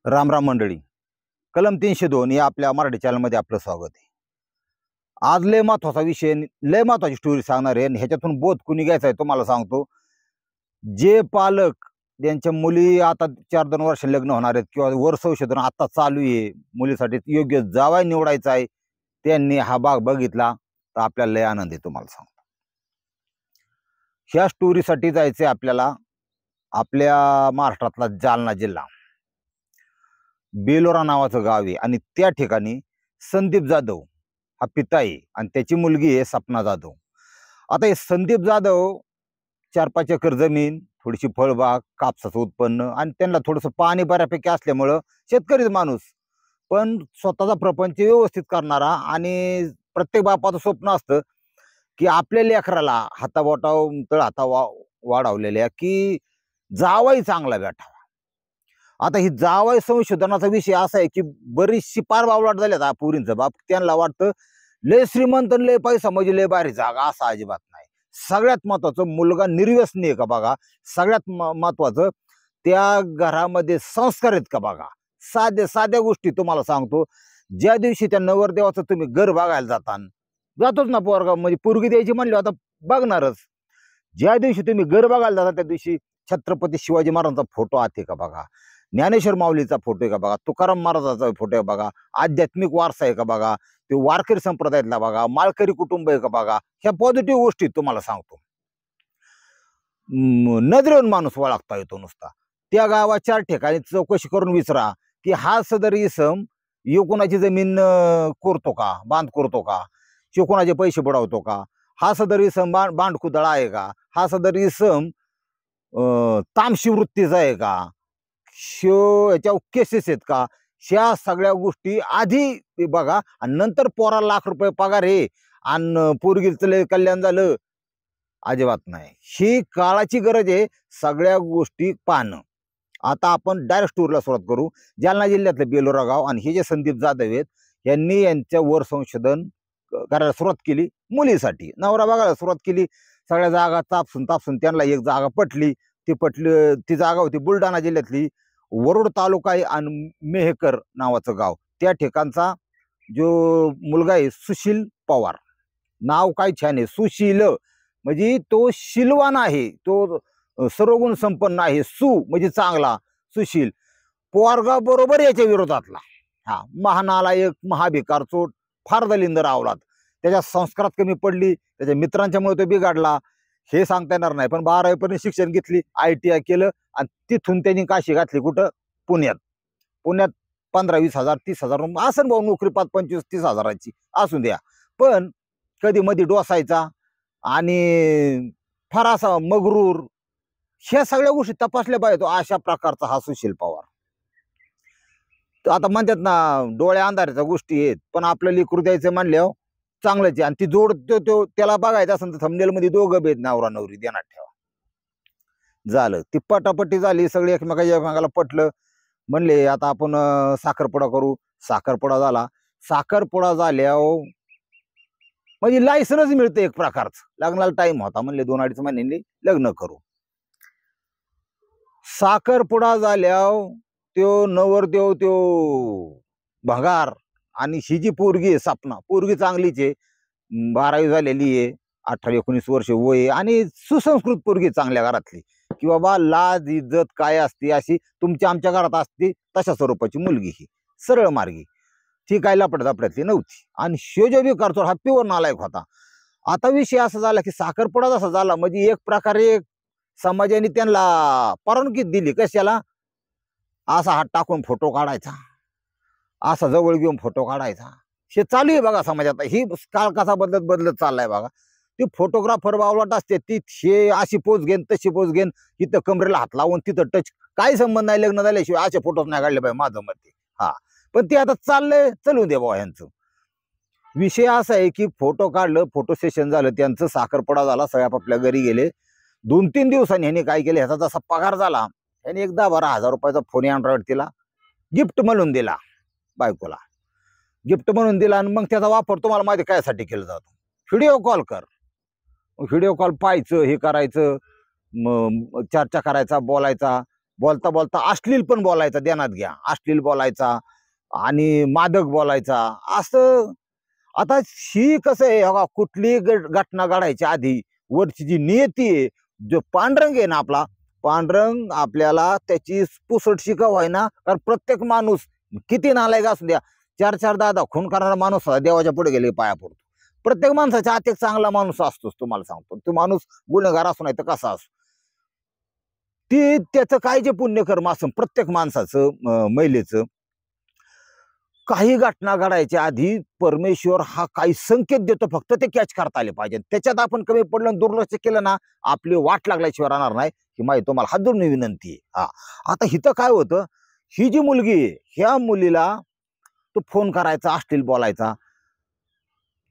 राम राम मंडळी. कलम 302 या आपल्या मराठी चॅनलमध्ये आपलं स्वागत आहे. आज लय महत्वाचा विषय, लय महत्वाची स्टोरी सांगणार आहे. ह्याच्यातून बोध कुणी घ्यायचा आहे तुम्हाला सांगतो. जे पालक त्यांच्या मुली आता 4-2 वर्ष लग्न होणार आहेत किंवा वर संशोधन आता चालू आहे, मुलीसाठी योग्य जावई निवडायचा आहे, त्यांनी हा भाग बघितला तर आपल्याला लय आनंद आहे. तुम्हाला सांगतो ह्या स्टोरीसाठी जायचंय आपल्याला आपल्या महाराष्ट्रातला जालना जिल्हा, बेलोरा नावाचं गाव आहे आणि त्या ठिकाणी संदीप जाधव हा पिता आहे आणि त्याची मुलगी आहे सपना जाधव. आता हे संदीप जाधव 4-5 एकर जमीन, थोडीशी फळबाग, कापसाचं उत्पन्न आणि त्यांना थोडंसं पाणी बऱ्यापैकी असल्यामुळं शेतकरीच माणूस, पण स्वतःचा प्रपंच व्यवस्थित करणारा. आणि प्रत्येक बापाचं स्वप्न असतं की आपल्या लेकराला हाताबोटावर तळहाता वाढवलेल्या की जावई चांगला भेटावा. आता ही जावई संशोधनाचा विषय असा आहे की बरीचशी पार बावलाट झाल्यात हा पुरींचा बाप. त्यांना वाटतं लय श्रीमंत लय पैसा म्हणजे लय भारी जागा, असं अजिबात नाही. सगळ्यात महत्वाचं मुलगा निर्व्यसनी आहे का बघा. सगळ्यात महत्वाचं त्या घरामध्ये संस्कार आहेत का बघा. साध्या साध्या गोष्टी तुम्हाला सांगतो. ज्या दिवशी त्या नवरदेवाचं तुम्ही घर बघायला जातोच ना पोरगा, म्हणजे पोरगी द्यायची म्हणली आता बघणारच. ज्या दिवशी तुम्ही घर बघायला जाता त्या दिवशी छत्रपती शिवाजी महाराजांचा फोटो आहे का बघा, ज्ञानेश्वर माऊलीचा फोटो आहे का बघा, तुकाराम महाराजांचा फोटो आहे बघा, आध्यात्मिक वारसा आहे का बघा, ते वारकरी संप्रदायातला बघा, माळकरी कुटुंब आहे का बघा. ह्या पॉझिटिव्ह गोष्टी तुम्हाला सांगतो. नजरेवरून माणूस ओळखता येतो नुसता. त्या गावात 4 ठिकाणी चौकशी करून विचारा की हा सदर इसम कोणाची जमीन करतो का, बांध करतो का, कोणाचे पैसे बुडवतो का, हा सदर इसम बांध कुदळा आहे का, हा सदर इसम तामशी वृत्तीचा आहे का, याच्यावर केसेस आहेत का. ह्या सगळ्या गोष्टी आधी बघा आणि नंतर पोराला लाख रुपये पगार आहे आणि पोरगीचं कल्याण झालं, अजिबात नाही. ही काळाची गरज आहे सगळ्या गोष्टी पाहणं. आता आपण डायरेक्ट स्टोरीला सुरुवात करू. जालना जिल्ह्यातलं बेलोरा गाव आणि हे जे संदीप जाधव आहेत यांनी यांच्या वर संशोधन करायला सुरुवात केली मुलीसाठी. नवरा बघायला सुरुवात केली. सगळ्या जागा तापसून त्यांना एक जागा पटली. ती जागा होती बुलढाणा जिल्ह्यातली वरुड तालुका आहे आणि मेहकर नावाचं गाव. त्या ठिकाणचा जो मुलगा आहे सुशील पवार, नाव काय छान आहे, सुशील म्हणजे तो शिलवान आहे, तो सर्वगुण संपन्न आहे. म्हणजे चांगला, सुशील. पोरगा बरोबर याच्या विरोधातला, महानालायक, महाभिकार चोट, फार दलिंदर आवलात. त्याच्या संस्कारात कमी पडली, त्याच्या मित्रांच्यामुळे तो बिघडला हे सांगता येणार नाही. पण 12वी पर्यंत शिक्षण घेतली, ITI केलं आणि तिथून त्यांनी काशी घातली कुठं, पुण्यात. 15-20 हजार 30 हजार असं भाऊ नोकरी 25-30 हजाराची असू द्या, पण कधी मध्ये डोसायचा आणि फार असा मगरूर. ह्या सगळ्या गोष्टी तपासल्या पाहिजे अशा प्रकारचा हा सुशील पवार. तर आता म्हणतात ना डोळ्या अंधाराच्या गोष्टी आहेत, पण आपलं लेकरू द्यायचं म्हणल्यावर चांगलंच आहे. आणि ती जोड त्याला बघायचं असेल तर थंबनेल मध्ये दोघं भेद नवरा नवरी देण्यात ठेवा. झालं, ती पटापट्टी झाली, सगळे एकमेकाला पटलं. म्हणले आता आपण साखरपुडा करू. साखरपुडा झाला. साखरपुडा झाल्यावर म्हणजे लायसनच मिळतं एक प्रकारचं. लग्नाला टाइम होता, म्हणले 2-2.5 महिन्यांनी लग्न करू. साखरपुडा झाल्यावर त्यो नवरदेव त्यो भंगार आणि ही जी पोरगी आहे सपना, पोरगी चांगलीच आहे, 12वी झालेली आहे, 18-19 वर्ष वय आहे आणि सुसंस्कृत पोरगी चांगल्या घरातली, की बाबा लाज इज्जत काय असते अशी तुमच्या आमच्या घरात असते तशा स्वरूपाची मुलगी. ही सरळ मार्गी, ती काय लपड्यातली नव्हती. आणि शो जो बी करतो हा प्युअर नालायक होता. आता विषय असा झाला की साखरपुडा जसा झाला म्हणजे एक प्रकारे समाजाने त्यांना परवानगी दिली. कशाला, असा हात टाकून फोटो काढायचा, असा जवळ घेऊन फोटो काढायचा, हे चालू आहे बघा समाजात. ही काळ कसा बदलत चाललाय बघा. ती फोटोग्राफर बावलाट असते, ती हे अशी पोज घेन तशी पोज घेन, इथं कमरेला हात लावून तिथं टच, काही संबंध नाही, लग्न झाल्याशिवाय असे फोटोच नाही काढले पाहिजे माझं मत. पण ते आता चाललंय, चलू दे बाबा यांचं. विषय असा आहे की फोटो काढलं, फोटो सेशन झालं, त्यांचं साखरपुडा झाला, सगळ्या आपल्या घरी गेले. 2-3 दिवसांनी ह्याने काय केलं, ह्याचा जसा पगार झाला ह्याने एक 10-12 हजार रुपयाचा फोन अँड्रॉइड तिला गिफ्ट म्हणून दिला, बायकोला गिफ्ट म्हणून दिला. आणि मग त्याचा वापर तुम्हाला माहिती कायसाठी केला जातो, व्हिडिओ कॉल कर. व्हिडिओ कॉल पाहायचं, हे करायचं, चर्चा करायचा, बोलायचा. बोलता बोलता अश्लील पण बोलायचा, ध्यानात घ्या, अश्लील बोलायचा आणि मादक बोलायचा असं. आता ही कसं आहे, बघा कुठली घटना घडायच्या आधी वरची जी नियती आहे, जो पांडुरंग आहे ना आपला, पांडुरंग आपल्याला त्याची पुसट शिकवाय ना. कारण प्रत्येक माणूस किती नालायक असू द्या, 4-4 10 खून करणारा माणूस देवाच्या पुढे गेले पाया पडतो. प्रत्येक माणसाच्या आत एक चांगला माणूस असतोच, तुम्हाला सांगतो. तो माणूस गुन्हेगार असू नाही तर कसा असो, ती त्याचं काय जे पुण्यकर्म असं प्रत्येक माणसाचं महिलेचं, काही घटना घडायच्या आधी परमेश्वर हा काही संकेत देतो, फक्त ते कॅच करता आले पाहिजे. त्याच्यात आपण कमी पडलं, दुर्लक्ष केलं ना, आपली वाट लागल्याशिवाय राहणार नाही. ही माहिती तुम्हाला हात जोडून विनंती आहे. हा, आता हिथं काय होतं, ही जी मुलगी आहे, ह्या मुलीला तो फोन करायचा, अश्लील बोलायचा,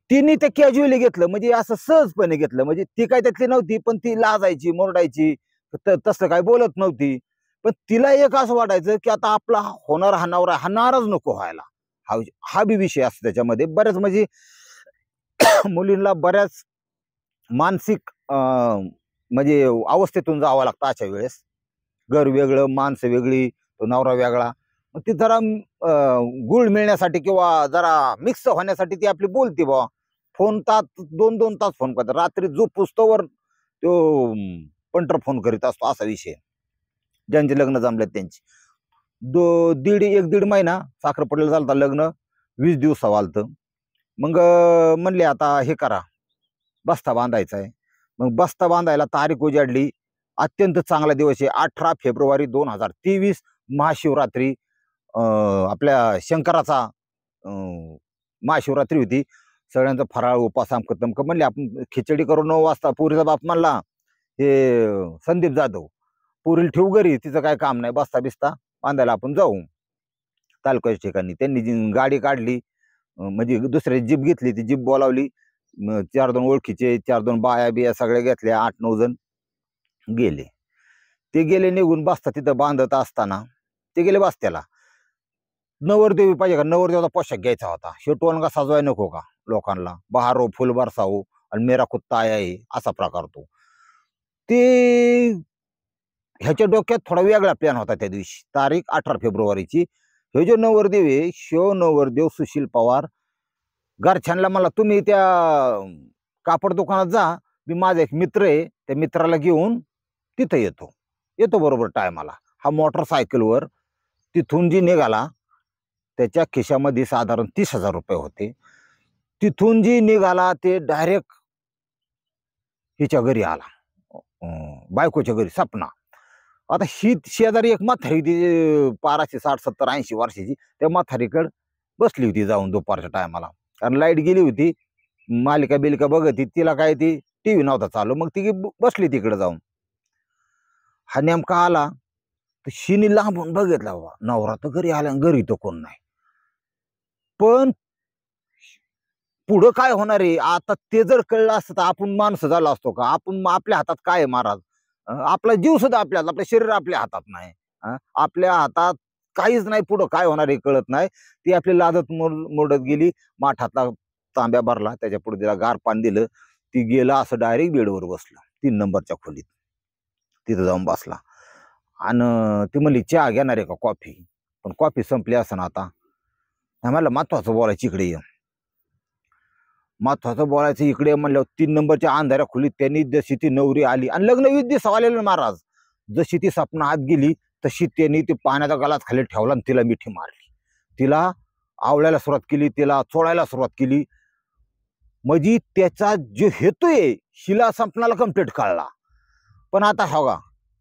तिने ते कॅज्युअली घेतलं, म्हणजे असं सहजपणे घेतलं. म्हणजे ती काय त्यातली नव्हती, पण ती लाजायची, मोरडायची, तसं काय बोलत नव्हती. पण तिला एक असं वाटायचं की आता आपला होणारा हा नवरा हा नाराज नको व्हायला. हा हा बी विषय असतो त्याच्यामध्ये. बऱ्याच म्हणजे मुलींना बऱ्याच मानसिक म्हणजे अवस्थेतून जावं लागतं अशा वेळेस. घर वेगळं, माणसं वेगळी, तो नवरा वेगळा. मग ती जरा गुळ मिळण्यासाठी किंवा जरा मिक्स होण्यासाठी ती आपली बोलते बुवा. फोन तास 2-2 तास फोन करतात. रात्री जो पुस्तवर तो पंटर फोन करीत असतो, असा विषय. ज्यांचे लग्न जमलेत त्यांची. 1-1.5 महिना साखरपडलेला झालता, लग्न 20 दिवस वालतं. मग म्हणले आता हे करा, बस्ता बांधायचा आहे. मग बस्ता बांधायला तारीख उजाडली. अत्यंत चांगला दिवस आहे, 18 फेब्रुवारी 2023, महाशिवरात्री. आपल्या शंकराचा महाशिवरात्री होती. सगळ्यांचा फराळ उपास आमकं तमकं. म्हणले आपण खिचडी करू 9 वाजता. पुरीचा बाप म्हणला, हे संदीप जाधव, पुरील ठेवू घरी, तिचं काय काम नाही, बस्ता बिस्ता बांधायला आपण जाऊ तालुक्याच्या ठिकाणी. त्यांनी जी गाडी काढली, म्हणजे दुसऱ्या जीप घेतली, ती जीप बोलावली. 4-2 ओळखीचे, 4-2 बाया बिया सगळ्या घेतल्या, 8-9 जण गेले. ते गेले निघून. बसता तिथं बांधत असताना ते गेले बसत्याला. नवरदेवी पाहिजे का, नवरदेवाचा पोशाख घ्यायचा होता. शेटवणगा सजवाय नको का लोकांना, बहारो फुल बरसावो आणि मेरा कुत्ता आया आहे, असा प्रकार तो. ते ह्याच्या डोक्यात थोडा वेगळा प्लॅन होता त्या दिवशी, तारीख 18 फेब्रुवारीची. हे जो नवरदेव आहे, शिव नवरदेव सुशील पवार घरच्यांना मला, तुम्ही त्या कापड दुकानात जा, मी माझा एक मित्र आहे, त्या मित्राला घेऊन तिथं येतो बरोबर टायमाला. हा मोटरसायकलवर तिथून जी निघाला, त्याच्या खिशामध्ये साधारण 30,000 रुपये होते. तिथून जी निघाला ते डायरेक्ट हिच्या घरी आला, बायकोच्या घरी, सपना. आता ही शेजारी एक म्हातारी होती, 60, 70, 80 वर्षाची. त्या म्हातारीकडे बसली होती जाऊन दुपारच्या टायमाला, कारण लाईट गेली होती. मालिका बिलिका बघत होती, तिला काय ती टीव्ही नव्हता चालू, मग ती बसली तिकडे जाऊन. हा नेमका आला तर शिनी लांबून बघितला, बाबा नवरा तर घरी आला, घरी तर कोण नाही. पण पुढं काय होणार आहे आता, ते जर कळलं असतं तर आपण माणसं झाला असतो का? आपण आपल्या हातात काय आहे महाराज? आपला जीव सुद्धा आपल्यात, आपलं शरीर आपल्या हातात नाही. आपल्या हातात काहीच नाही. पुढं काय होणार हे कळत नाही. ती आपली लादत मोडत गेली. माठातला तांब्या भरला, त्याच्या पुढे तिला गार पाणी दिलं. ती गेला असं डायरेक्ट बेडवर बसलं 3 नंबरच्या खोलीत. तिथं जाऊन बसला आणि ती म्हणली चहा घेणार आहे का, कॉफी? पण कॉफी संपली असं ना आता. आम्हाला महत्वाचं बोलायचं इकडे ये, महत्वाचं बोलायचं इकडे म्हणलं. 3 नंबरच्या अंधाऱ्या खोलीत त्यांनी जशी ती नवरी आली आणि लग्न 20 दिवस आलेलं महाराज, जशी ती सपना आत गेली तशी त्यांनी ती पाण्याचा गलास खाली ठेवला आणि तिला मिठी मारली. तिला आवळायला सुरुवात केली, तिला चोळायला सुरुवात केली. म्हणजे त्याचा जो हेतू आहे हिला संपणाला कम्प्लीट कळला. पण आता हवा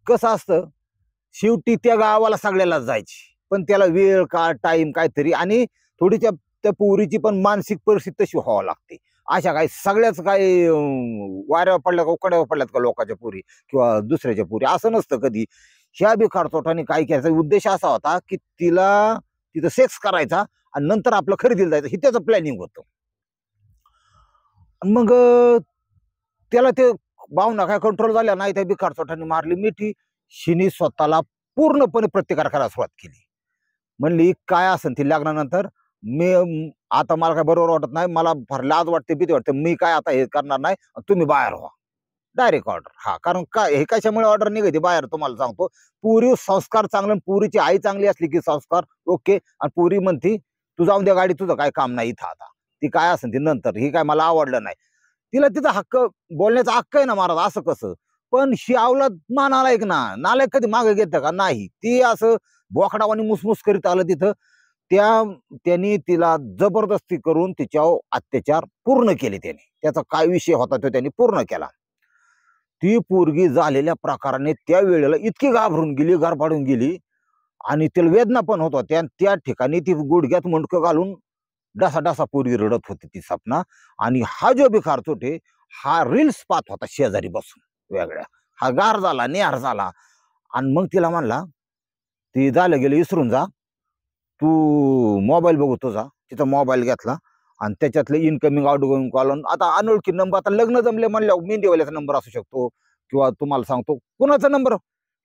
कसं असतं, शेवटी त्या गावाला सगळ्यालाच जायची, पण त्याला वेळ काळ टाइम काहीतरी, आणि थोडी त्या पोरीची पण मानसिक परिस्थिती तशी व्हावं लागते. अशा काही सगळ्याच काही वाऱ्यावर पडल्या का उकड्यावर पडल्यात का लोकांच्या पोरी किंवा दुसऱ्याच्या पोरी, असं नसतं कधी. ह्या बिखार चोटाने काय केल्याचा उद्देश असा होता की तिला तिथं सेक्स करायचा आणि नंतर आपलं खरेदीला जायचं, हे त्याचं प्लॅनिंग होतं. मग त्याला ते भावना काय कंट्रोल झाल्या नाही, त्या बिखार चोटाने मारली मिठी. शिनी स्वतःला पूर्णपणे प्रतिकार करायला सुरुवात केली. म्हणली काय असेल ती लग्नानंतर, मी आता मला काय बरोबर वाटत नाही, मला फार लाज वाटते, भीती वाटते, मी काय आता हे करणार नाही, तुम्ही बाहेर व्हा. Direct order. हा, कारण काय हे कशामुळे ऑर्डर निघते बाहेर तुम्हाला सांगतो. पुरी संस्कार चांगले, पुरीची आई चांगली असली की संस्कार ओके. आणि पुरी म्हणती तू जाऊन द्या गाडी, तुझं काय काम नाही इथं आता. ती काय असेल ती नंतर, ही काय मला आवडलं नाही. तिला तिचा हक्क, बोलण्याचा हक्क आहे ना महाराज, असं कसं. पण ही अवलाद नालायक ना, नालायक कधी मागे घेतं का नाही. ती असं बोकडावानी मुसमुस करीत आलं तिथं. त्यांनी तिला जबरदस्ती करून तिच्यावर अत्याचार पूर्ण केले. त्याचा काय विषय होता तो त्यांनी पूर्ण केला. ती पोरगी झालेल्या प्रकाराने त्या वेळेला इतकी घाबरून गेली, घरपाडून गेली. आणि तिला वेदना पण होत होत्या. त्या ठिकाणी ती गुडघ्यात मुंडकं घालून डसा पोरगी रडत होती ती सपना. आणि हा जो भिकार चोटे, हा रील्स पाहत होता शेजारी बसून वेगळ्या. हा गार झाला, निहार झाला. आणि मग तिला म्हणला, ती झालं गेलं विसरून जा, तू मोबाईल बघू तुझा. तिचा मोबाईल घेतला आणि त्याच्यातले इनकमिंग आउटगोईंग कॉल, आता अनोळखी नंबर. आता लग्न जमले म्हणल्यावर मेंढीवाल्याचा नंबर असू शकतो, किंवा तुम्हाला सांगतो कुणाचा नंबर.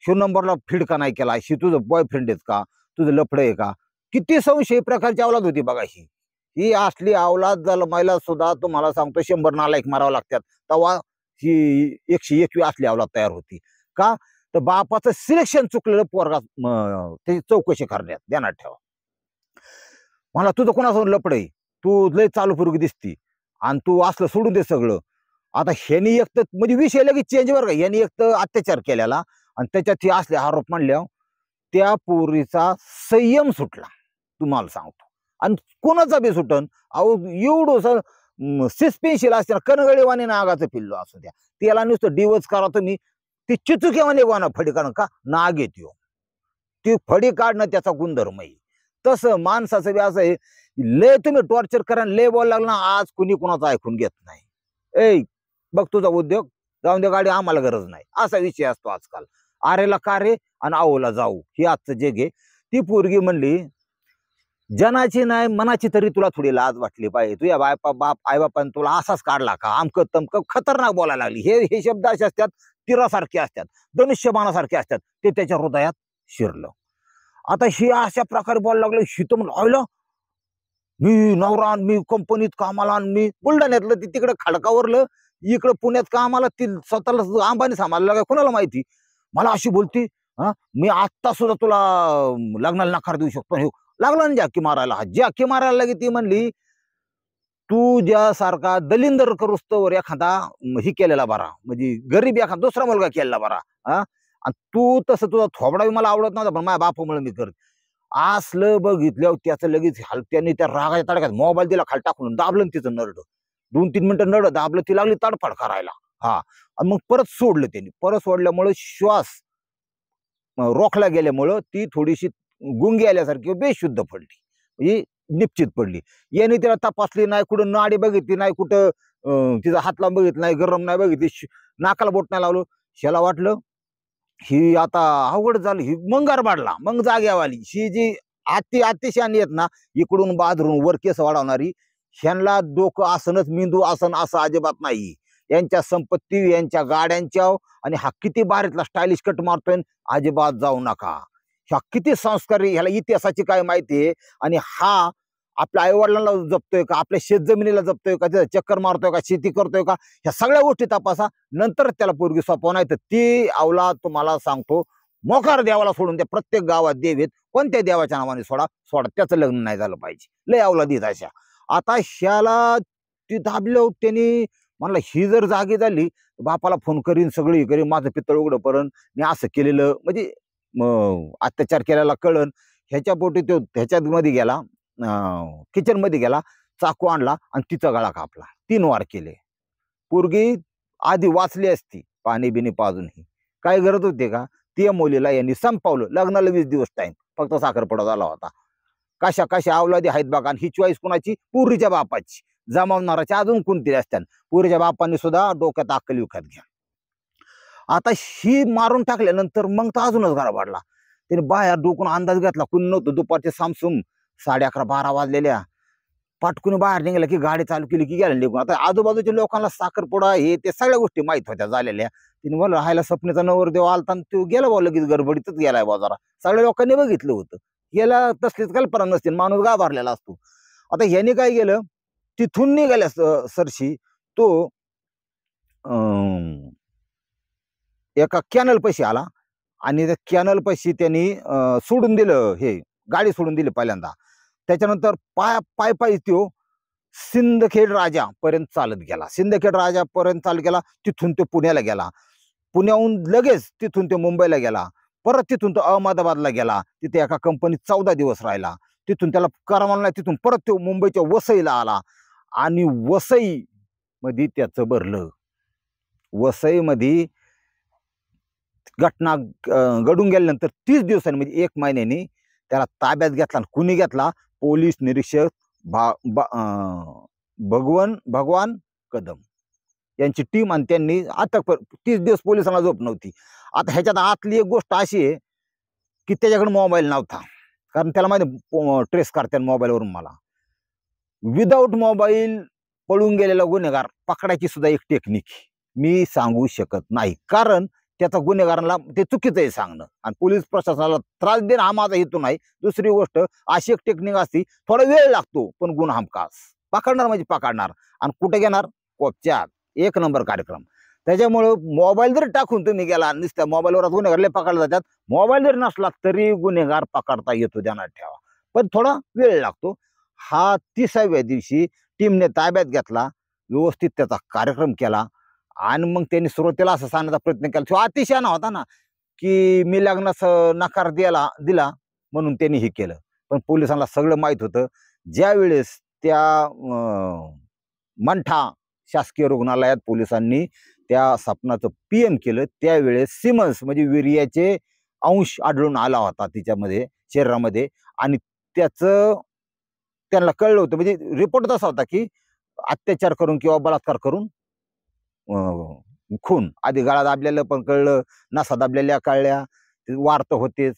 शिव नंबरला फीड का नाही केला, शी तुझं बॉयफ्रेंड आहेत का, तुझं लफडं आहे का. किती संशय प्रकारची अवलाद होती बघा. ही असली अवलाद जन्मायला सुद्धा तुम्हाला सांगतो 100 नालायक मारावं लागतात, तेव्हा ही 121 असली अवलाद तयार होती. का तर बापाचं सिलेक्शन चुकलेलं पोरगा त्याची चौकशी करण्यात ध्यानात ठेवा. मला तुझं कोणासोबत लपड आहे, तू लय चालू पोरगी दिसती आणि तू असलं सोडून दे सगळं. आता ह्यानी एक तर म्हणजे विषय लगेच चेंज बरं का. ह्यानी एक तर अत्याचार केलेला आणि त्याच्यात हे असले आरोप मांडल्यावर त्या पोरीचा संयम सुटला तुम्हाला सांगतो. आणि कोणाचा बी सुटन. अहो एवढं सिस्पेन्शियल असते ना, कनगळीवाणी नागाचं पिल्लो असू द्या, त्याला नुसतं डिवोर्स करा तुम्ही. ती चिचुकेवाने वाना फडी काढणं का नाग येतो, ती फडी काढणं त्याचा गुणधर्म आहे. तसं माणसाचं बी असं आहे, लय तुम्ही टॉर्चर करा, लय बोलायला लागला ना, आज कुणी कुणाचं ऐकून घेत नाही. ए बघ तुझा उद्योग, जाऊन दे गाडी, आम्हाला गरज नाही, असा विषय असतो आजकाल. आरेला का रे आणि आवला जाऊ, ही आजचं जग आहे. ती पोरगी म्हणली, जनाची नाही मनाची तरी तुला थोडी लाज वाटली पाहिजे. तुझ्या बाप आई बापाने तुला असाच काढला का, आमकं तमकं खतरनाक बोलायला लागली. हे शब्द असे असतात, तीरासारखे असतात, धनुष्यबाणासारखे असतात. ते त्याच्या हृदयात शिरलं. आता ही अशा प्रकारे बोलायला लागलं. शी तर म्हणलं, मी नवरा, मी कंपनीत कामाला, मी बुलढाण्यातलं, ती तिकडे खडकावरलं, इकडं पुण्यात कामाला, ती स्वतःला अंबानी सांभाळायला लागला. कोणाला माहिती. मला अशी बोलती, मी आत्ता सुद्धा तुला लग्नाला नकार देऊ शकतो. लागला ना जाकी मारायला. जाकी मारायला लागे. ती म्हणली, तू ज्यासारखा दलिंदर करुस्तवर एखादा ही केलेला बरा, म्हणजे गरीब एखादा दुसरा मुलगा केलेला बरा. आणि तू तसं तुझा थोबडा मला आवडत नव्हता, पण माझ्या बापामुळे मी करत. असलं बघितल्यावर त्याचं लगेच त्याने त्या रागाच्या तडक्यात मोबाईल दिला खाली टाकून, दाबलं तिचं नरड. 2-3 मिनिटं नरड दाबलं, ती लागली तडफड करायला. आणि मग परत सोडलं त्यांनी. परत सोडल्यामुळे श्वास रोखला गेल्यामुळं ती थोडीशी गुंगी आल्यासारखी बेशुद्ध पडली, म्हणजे निश्चित पडली. याने तिला तपासली नाही, कुठं नाडी बघितली नाही, कुठं तिचा हात लावून बघितलं नाही, गरम नाही बघितली, नाकाला बोट नाही लावलं. ह्याला वाटलं ही आता अवघड झाली, ही मंगार बाडला. मग जाग्यावाली ही जी अतिशहाणी आहेत ना, इकडून बाजरून वर केस वाढवणारी, ह्यांना डोकं आसनच मेंदू आसन असं अजिबात नाही. यांच्या संपत्ती, यांच्या गाड्यांच्या, आणि हा किती बारीतला स्टायलिश कट मारतोय, अजिबात जाऊ नका. ह्या किती संस्कारी, ह्याला इतिहासाची काय माहिती आहे. आणि हा आपल्या आईवडिलांना जपतोय का, आपल्या शेतजमिनीला जपतोय का, तिथं चक्कर मारतोय का, शेती करतोय का, ह्या सगळ्या गोष्टी तपासा. नंतर त्याला पोरगी सोपवा. नाही तर ती अवलाद तुम्हाला सांगतो, मोकार देवाला सोडून द्या. प्रत्येक गावात देव आहेत, कोणत्या देवाच्या नावाने सोडा, त्याचं लग्न नाही झालं पाहिजे. लय अवलाद येत अशा. आता ह्याला ती दाबलं त्यांनी. म्हणलं ही जर जागी झाली, बापाला फोन करीन, सगळी करीन, माझं पित्तळ उघडं पडन, मी असं केलेलं, म्हणजे अत्याचार केलेला कळन. ह्याच्या पोटी तो ह्याच्यात मध्ये गेला, किचन मध्ये गेला, चाकू आणला आणि तिचा गळा कापला. 3 वार केले. पोरगी आधी वाचली असती पाणी बिनी पाजूनही, काय गरज होते का. ती मुलीला यांनी संपवलं. लग्नाला 20 दिवस टाइम, फक्त साखरपुडा झाला होता. कशा कशा अवलादी आहेत बघा. आणि ही चॉईस कुणाची, पुरीच्या बापाची. जमावणाराची अजून कोणतरी असतात. पुरीच्या बापांनी सुद्धा डोक्यात अक्कल विकत घ्या. आता ही मारून टाकल्यानंतर मग तर अजूनच घरा वाढला. त्याने बाहेर डोकून अंदाज घेतला, कुणी नव्हतं. दुपारचे सामसूम 11:30-12 वाजलेल्या. पाटकुनी बाहेर निघाला की गाडी चालू केली की गेला निघून. आता आजूबाजूच्या लोकांना साखरपुडा हे ते सगळ्या गोष्टी माहित होत्या झालेल्या. तिने म्हणलं, राहायला सपनेचा नवरदेव आलता आणि तो गेला बा, लगेच गडबडीतच गेलाय बाजारा. सगळ्या लोकांनी बघितलं होतं. याला तसलीच कल्पना नसते, माणूस गाभारलेला असतो. आता ह्याने काय केलं, तिथून निघाल्या सरशी तो एका कॅनल पैसे आला आणि त्या कॅनल पैसे त्यांनी सोडून दिलं, हे गाडी सोडून दिली पहिल्यांदा. त्याच्यानंतर पाय पायी तो सिंदखेड राजापर्यंत चालत गेला. सिंदखेड राजापर्यंत चालत गेला. तिथून तो पुण्याला गेला. पुण्याहून लगेच तिथून तो मुंबईला गेला. परत तिथून तो अहमदाबादला गेला. तिथे एका कंपनीत 14 दिवस राहिला. तिथून त्याला करमलं नाही. तिथून परत तो मुंबईच्या वसईला आला आणि वसईमध्ये त्याचं भरलं. वसईमध्ये घटना घडून गेल्यानंतर 30 दिवसांनी म्हणजे 1 महिन्यानी त्याला ताब्यात घेतला. कुणी घेतला? पोलीस निरीक्षक भगवान कदम यांची टीम. आणि त्यांनी आता 30 दिवस पोलिसांना झोप नव्हती. आता ह्याच्यात आतली एक गोष्ट अशी आहे की त्याच्याकडे मोबाईल नव्हता, कारण त्याला माहिती ट्रेस करते मोबाईलवरून मला. विदाऊट मोबाईल पळून गेलेला गुन्हेगार पकडायची सुद्धा एक टेक्निक मी सांगू शकत नाही, कारण त्याचा गुन्हेगारांना ते चुकीचं आहे सांगणं आणि पोलीस प्रशासनाला त्रास देणं हा माझा हेतू नाही. दुसरी गोष्ट अशी एक टेक्निक असती, थोडा वेळ लागतो पण गुन्हा हमखास पकडणार म्हणजे पकडणार. आणि कुठे घेणार? कोपच्यात. 1 नंबर कार्यक्रम. त्याच्यामुळं मोबाईल जरी टाकून तुम्ही गेला, नुसत्या मोबाईलवर गुन्हेगारले पकडले जातात. मोबाईल जरी नसला तरी गुन्हेगार पकडता येतो, ध्यानात ठेवा, पण थोडा वेळ लागतो. हा 30व्या दिवशी टीमने ताब्यात घेतला, व्यवस्थित त्याचा कार्यक्रम केला आणि मग त्यांनी सुरुवातीला असं सांगण्याचा प्रयत्न केला. तो अतिशय होता ना की मी लग्नास नकार दिला म्हणून त्यांनी हे केलं. पण पोलिसांना सगळं माहीत होतं. ज्या वेळेस त्या मंठा शासकीय रुग्णालयात पोलिसांनी त्या सपनाचं PM केलं, त्यावेळेस सिमन्स म्हणजे वीर्याचे अंश आढळून आला होता तिच्यामध्ये, शरीरामध्ये. आणि त्याचं त्यांना कळलं होतं, म्हणजे रिपोर्ट असा होता की अत्याचार करून किंवा बलात्कार करून खून. आधी गळा दाबलेलं पण कळलं, नसा दाबलेल्या कळल्या, वार तर होतेच.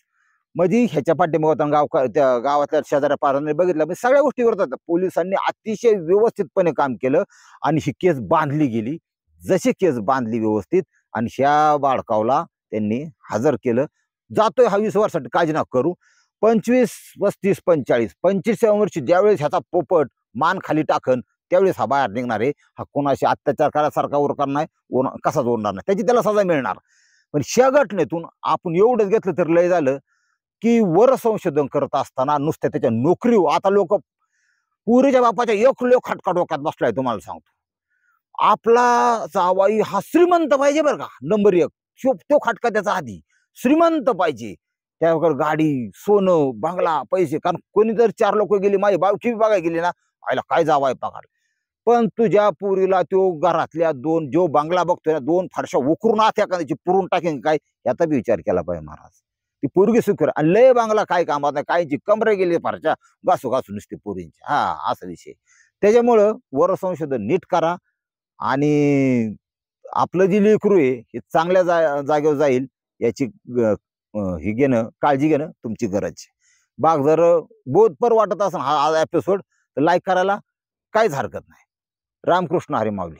म्हणजे ह्याच्या पाठीमागे त्या गावातल्या शेजाऱ्या पारांनी बघितलं, म्हणजे सगळ्या गोष्टी करतात. पोलिसांनी अतिशय व्यवस्थितपणे काम केलं आणि ही केस बांधली गेली. जशी केस बांधली व्यवस्थित आणि ह्या बाळकावला त्यांनी हजर केलं. जातोय हा 20 वर्षासाठी, काळजी नका करू. 25, 35, 45, 25व्या वर्षी ज्यावेळेस ह्याचा पोपट मान खाली टाकन त्यावेळेस हा बाहेर निघणार आहे. हा कोणाशी अत्याचार करायसारखा उरकार नाही, कसाच उरणार नाही, त्याची त्याला सजा मिळणार. पण ह्या घटनेतून आपण एवढंच घेतलं तर लय झालं की वर संशोधन करत असताना नुसत्या त्याच्या नोकरीवर आता लोक पुरीच्या बापाच्या 1 लाख खटका डोक्यात बसलाय. तुम्हाला सांगतो, आपला जावाई हा श्रीमंत पाहिजे बरं का, नंबर 1. तो खटका त्याचा आधी श्रीमंत पाहिजे, त्यावर गाडी, सोनं, बंगला, पैसे. कारण कोणी जर 4 लोक गेली, माझी बावची बघायला गेली ना, आयला काय जावाय पगार. पण तुझ्या पुरीला तो घरातल्या 2 जो बंगला बघतोय ना, 2 फारशा उकरून आत एखाद्याची पुरून टाकेन काय, याचा बी विचार केला पाहिजे महाराज. ती पोरगी सुखर आणि लय बांगला काय कामात नाही, काहींची कमरे गेली फारशा घासू नुसते पोरींची. हा असा विषय. त्याच्यामुळं वर संशोधन नीट करा आणि आपलं जी लेकरू आहे हे चांगल्या जागेवर जाईल याची ही घेणं, काळजी घेणं तुमची गरज आहे. बाग जर बोधपर वाटत असेल हा एपिसोड तर लाईक करायला काहीच हरकत नाही. रामकृष्ण हरी माऊली.